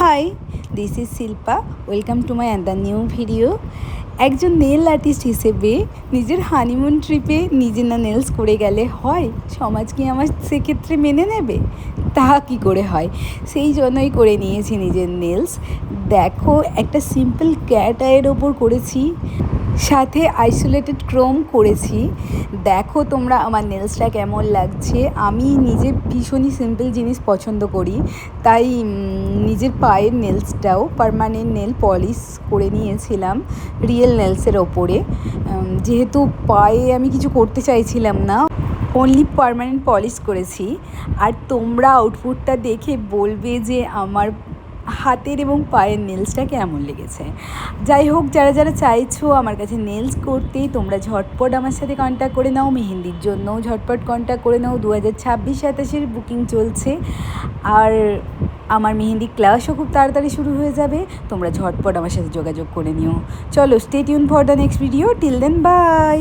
High, this is Shilpa. Welcome to my and new video. একজন nail artist হিসেবে নিজের honeymoon ট্রিপে নিজে না নেলস করে গেলে হয়? সমাজ কি আমার সেক্ষেত্রে মেনে নেবে? তা কী করে হয়? সেই জন্যই করে নিয়েছি নিজের নেলস। দেখো, একটা সিম্পল ক্যাট আইয়ের ওপর করেছি, সাথে আইসোলেটেড ক্রোম করেছি। দেখো তোমরা আমার নেলসটা কেমন লাগছে। আমি নিজে ভীষণই সিম্পল জিনিস পছন্দ করি, তাই নিজের পায়ের নেলসটাও পার্মানেন্ট নেল পলিশ করে নিয়েছিলাম রিয়েল নেলসের ওপরে। যেহেতু পায়ে আমি কিছু করতে চাইছিলাম না, অনলি পার্মানেন্ট পলিশ করেছি। আর তোমরা আউটপুটটা দেখে বলবে যে আমার হাতের এবং পায়ের নেলসটা কেমন লেগেছে। যাই হোক, যারা যারা চাইছো আমার কাছে নেলস করতে, তোমরা ঝটপট আমার সাথে কন্ট্যাক্ট করে নাও। মেহেন্দির জন্যও ঝটপট কন্ট্যাক্ট করে নাও। 2026-27 বুকিং চলছে, আর আমার মেহেন্দি ক্লাসও খুব তাড়াতাড়ি শুরু হয়ে যাবে। তোমরা ঝটপট আমার সাথে যোগাযোগ করে নিও। চলো, stay tune for the next video. Till then, by.